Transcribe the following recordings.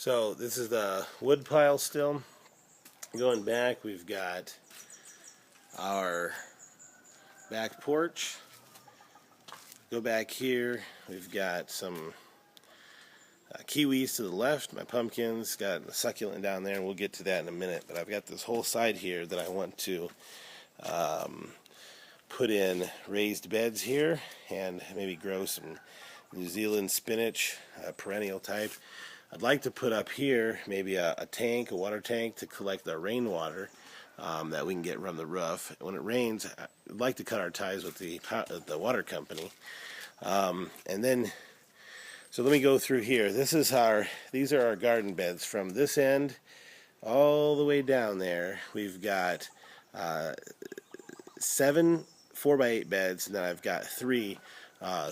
So this is the wood pile still. Going back, we've got our back porch. Go back here, we've got some kiwis to the left, my pumpkins, got a succulent down there, and we'll get to that in a minute. But I've got this whole side here that I want to put in raised beds here and maybe grow some New Zealand spinach, perennial type. I'd like to put up here maybe a tank, a water tank to collect the rainwater that we can get from the roof. When it rains, I'd like to cut our ties with the water company. And then, so let me go through here. These are our garden beds from this end all the way down there. We've got 7 4x8 beds, and then I've got 3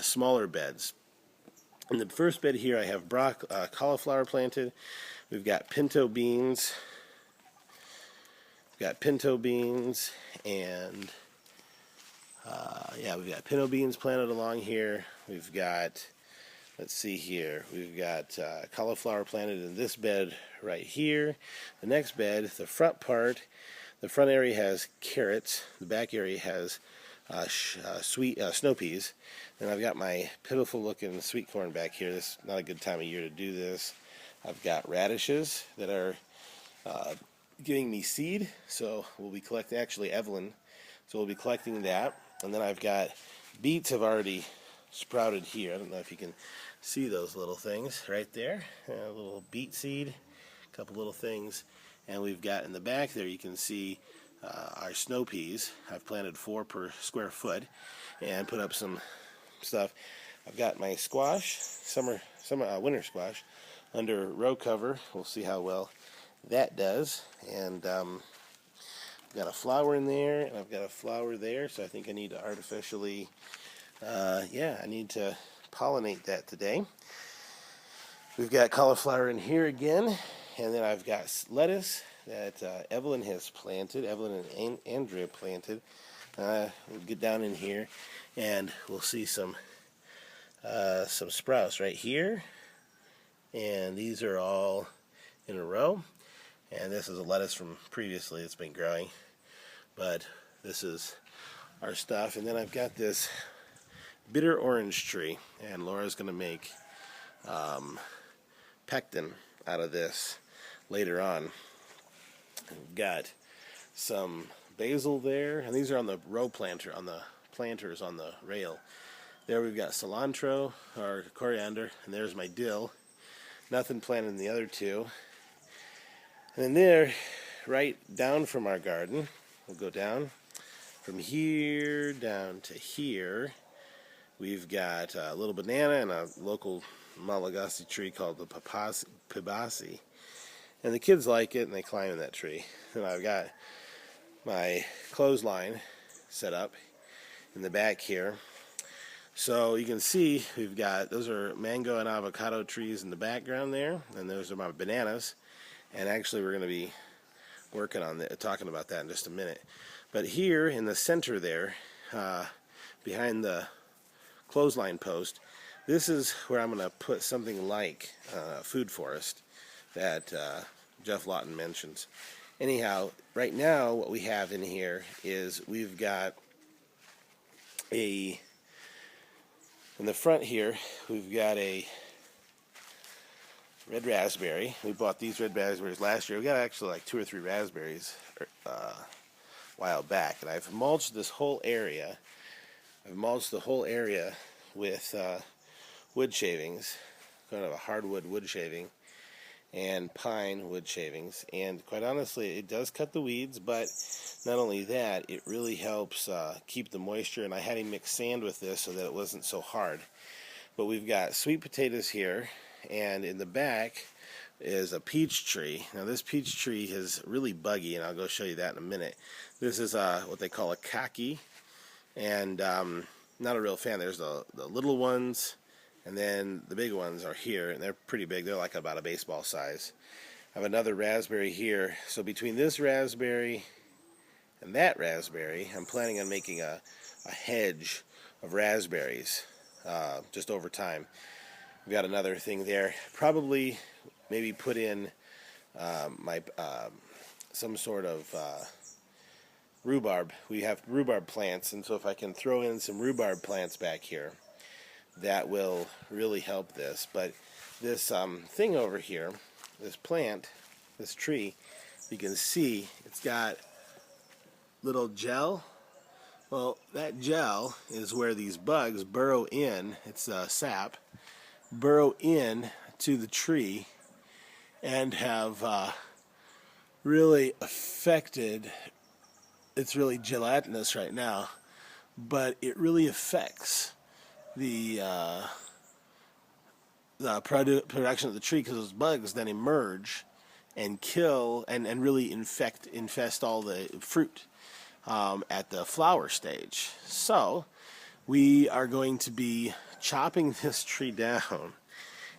smaller beds. In the first bed here, I have cauliflower planted. We've got pinto beans. We've got pinto beans, and we've got pinto beans planted along here. We've got, let's see here, we've got cauliflower planted in this bed right here. The next bed, the front part, the front area has carrots. The back area has sweet snow peas. And I've got my pitiful looking sweet corn back here. This is not a good time of year to do this. I've got radishes that are giving me seed, so we'll be collecting, actually Evelyn, so we'll be collecting that. And then I've got beets have already sprouted here. I don't know if you can see those little things right there. A little beet seed, a couple little things. And we've got in the back there, you can see our snow peas. I've planted 4 per square foot and put up some stuff. I've got my squash, winter squash, under row cover. We'll see how well that does. And I've got a flower in there, and I've got a flower there, so I think I need to artificially, I need to pollinate that today. We've got cauliflower in here again, and then I've got lettuce that Evelyn has planted. Evelyn and Andrea planted. We'll get down in here, and we'll see some sprouts right here. And these are all in a row. And this is a lettuce from previously that's been growing. But this is our stuff. And then I've got this bitter orange tree, and Laura's going to make pectin out of this later on. We've got some basil there, and these are on the row planter, on the planters on the rail. There we've got cilantro, or coriander, and there's my dill. Nothing planted in the other 2. And then there, right down from our garden, we'll go down from here down to here. We've got a little banana and a local Malagasy tree called the pibasi. And the kids like it, and they climb in that tree. And I've got my clothesline set up in the back here. So you can see we've got, those are mango and avocado trees in the background there, and those are my bananas. And actually we're going to be working on talking about that in just a minute. But here in the center there, behind the clothesline post, this is where I'm going to put something like food forest that Jeff Lawton mentions. Anyhow, right now what we have in here is we've got in the front here, we've got a red raspberry. We bought these red raspberries last year. We got actually like 2 or 3 raspberries a while back, and I've mulched this whole area. I've mulched the whole area with wood shavings, kind of a hardwood wood shaving, and pine wood shavings. And quite honestly, it does cut the weeds, but not only that, it really helps keep the moisture. And I had him mix sand with this so that it wasn't so hard. But we've got sweet potatoes here, and in the back is a peach tree. Now this peach tree is really buggy, and I'll go show you that in a minute. This is what they call a kaki, and not a real fan. There's the little ones, and then the big ones are here, and they're pretty big. They're like about a baseball size. I have another raspberry here. So between this raspberry and that raspberry, I'm planning on making a hedge of raspberries just over time. We've got another thing there. Probably maybe put in my some sort of rhubarb. We have rhubarb plants, and so if I can throw in some rhubarb plants back here, that will really help this. But this thing over here, this plant, this tree, you can see it's got little gel. Well, that gel is where these bugs burrow in. It's sap, burrow in to the tree, and have really affected. It's really gelatinous right now, but it really affects the production of the tree, because those bugs then emerge and kill and really infest all the fruit at the flower stage. So we are going to be chopping this tree down,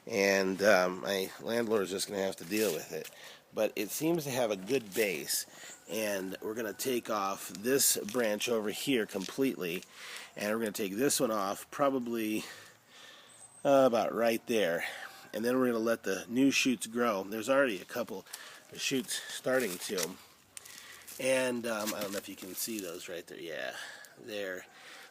and my landlord is just going to have to deal with it. But it seems to have a good base, and we're going to take off this branch over here completely, and we're going to take this one off probably about right there, and then we're going to let the new shoots grow. There's already a couple of shoots starting to, and I don't know if you can see those right there. Yeah, there.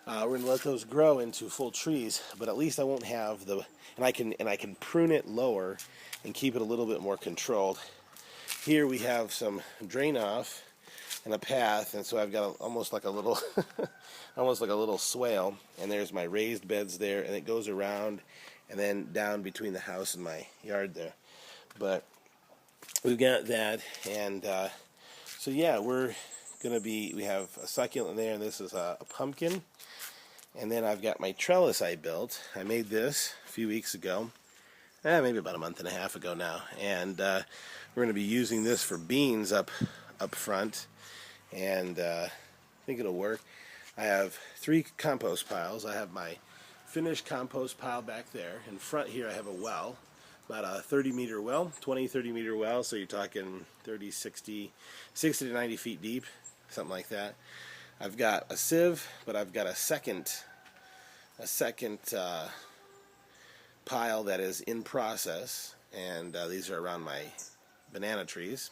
We're going to let those grow into full trees, but at least I won't have the, and I can prune it lower and keep it a little bit more controlled. Here we have some drain off and a path, and so I've got almost like a little almost like a little swale, and there's my raised beds there, and it goes around and then down between the house and my yard there. But we've got that, and so yeah, we're gonna be, we have a succulent there, and this is a pumpkin, and then I've got my trellis I built. I made this a few weeks ago, maybe about a month and a half ago now, and we're going to be using this for beans up front, and I think it'll work. I have 3 compost piles. I have my finished compost pile back there. In front here I have a well, about a 30-meter well, 20-30 meter well, so you're talking 30, 60 to 90 feet deep, something like that. I've got a sieve, but I've got a second pile that is in process, and these are around my banana trees.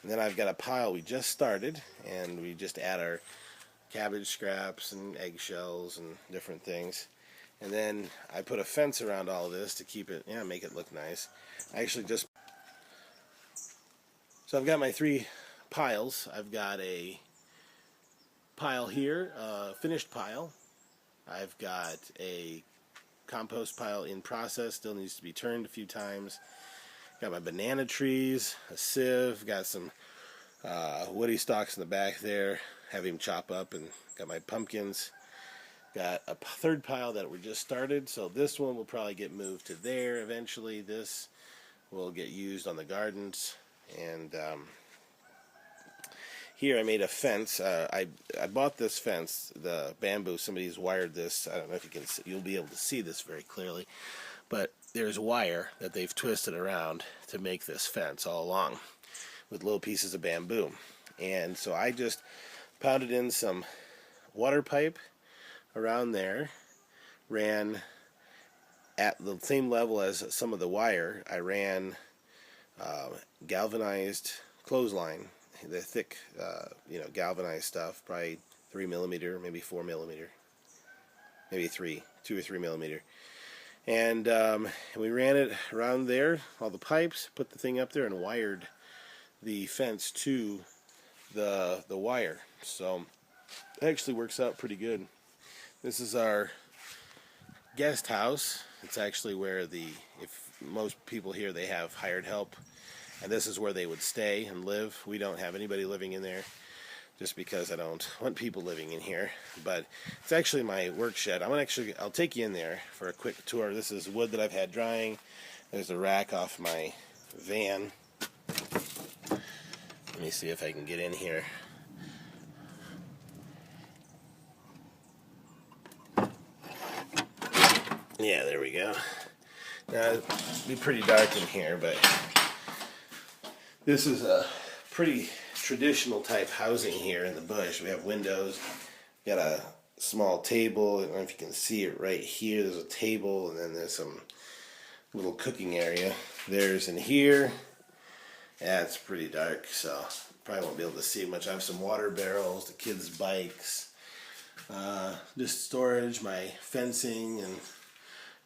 And then I've got a pile we just started, and we just add our cabbage scraps and eggshells and different things. And then I put a fence around all of this to keep it, make it look nice. I actually just, so I've got my 3 piles. I've got a pile here, finished pile. I've got a compost pile in process, still needs to be turned a few times. Got my banana trees, a sieve, got some woody stalks in the back there, have him chop up, and got my pumpkins. Got a 3rd pile that we just started, so this one will probably get moved to there eventually. This will get used on the gardens, and here I made a fence. I bought this fence, the bamboo. Somebody's wired this. I don't know if you can see, you'll be able to see this very clearly, but there's wire that they've twisted around to make this fence all along with little pieces of bamboo. And so I just pounded in some water pipe around there, ran at the same level as some of the wire. I ran galvanized clothesline, the thick, galvanized stuff, probably 3 millimeter, maybe 4 millimeter, maybe 2 or 3 millimeter. And we ran it around there, all the pipes, put the thing up there, and wired the fence to the wire. So it actually works out pretty good. This is our guest house. It's actually where if most people here, they have hired help, and this is where they would stay and live. We don't have anybody living in there, just because I don't want people living in here. But it's actually my work shed. I'll take you in there for a quick tour. This is wood that I've had drying. There's a rack off my van. Let me see if I can get in here. Yeah, there we go. Now, it'll be pretty dark in here, but this is a pretty traditional type housing here in the bush. We have windows, got a small table. I don't know if you can see it right here. There's a table, and then there's some little cooking area. There's in here. Yeah, it's pretty dark, so probably won't be able to see much. I have some water barrels, the kids' bikes, just storage, my fencing and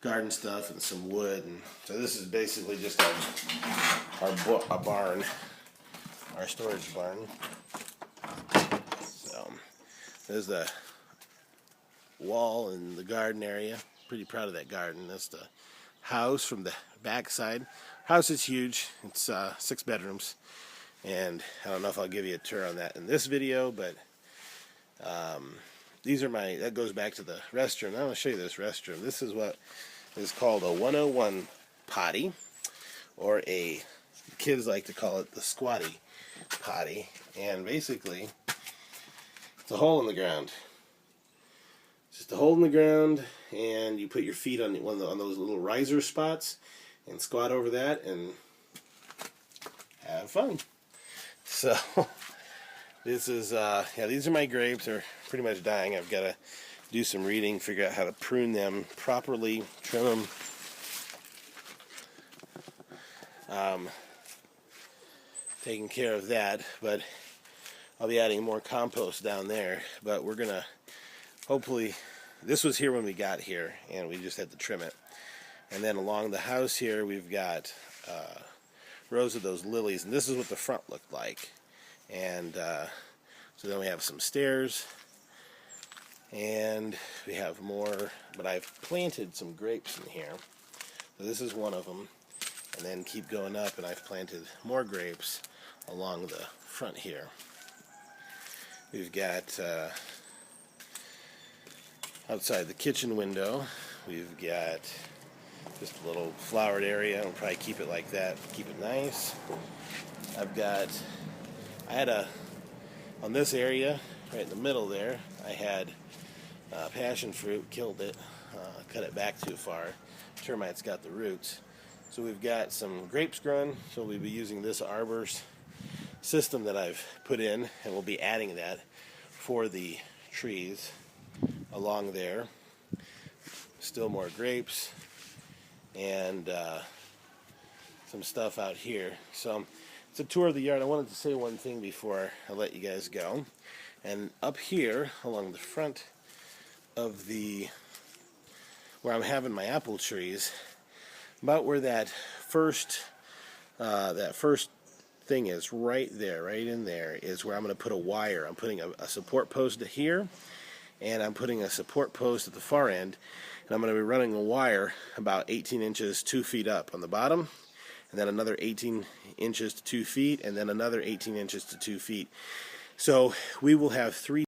garden stuff, and some wood. And so this is basically just our barn, our storage barn. So there's the wall in the garden area. Pretty proud of that garden. That's the house from the back side. House is huge. It's 6 bedrooms, and I don't know if I'll give you a tour on that in this video, but these are that goes back to the restroom. I'm going to show you this restroom. This is what is called a 101 potty, or kids like to call it the squatty potty, and basically it's a hole in the ground. Just a hole in the ground, and you put your feet on on those little riser spots and squat over that and have fun. So this is yeah, these are my grapes. They're pretty much dying. I've got to do some reading, figure out how to prune them properly, trim them. Taking care of that, but I'll be adding more compost down there. But we're gonna hopefully, this was here when we got here, and we just had to trim it. And then along the house here, we've got rows of those lilies, and this is what the front looked like. And so then we have some stairs, and we have more, but I've planted some grapes in here. So this is one of them, and then keep going up, and I've planted more grapes along the front here. We've got outside the kitchen window, we've got just a little flowered area. I'll probably keep it like that, keep it nice. I had on this area, right in the middle there, I had passion fruit, killed it, cut it back too far. Termites got the roots. So we've got some grapes growing, so we'll be using this arbors system that I've put in, and we'll be adding that for the trees along there. Still more grapes, and some stuff out here. So it's a tour of the yard. I wanted to say one thing before I let you guys go. And up here along the front of where I'm having my apple trees, about where that first thing is, right there, right in there, is where I'm going to put a wire. I'm putting a support post here, and I'm putting a support post at the far end, and I'm going to be running a wire about 18 inches, 2 feet up on the bottom, and then another 18 inches to 2 feet, and then another 18 inches to 2 feet. So we will have 3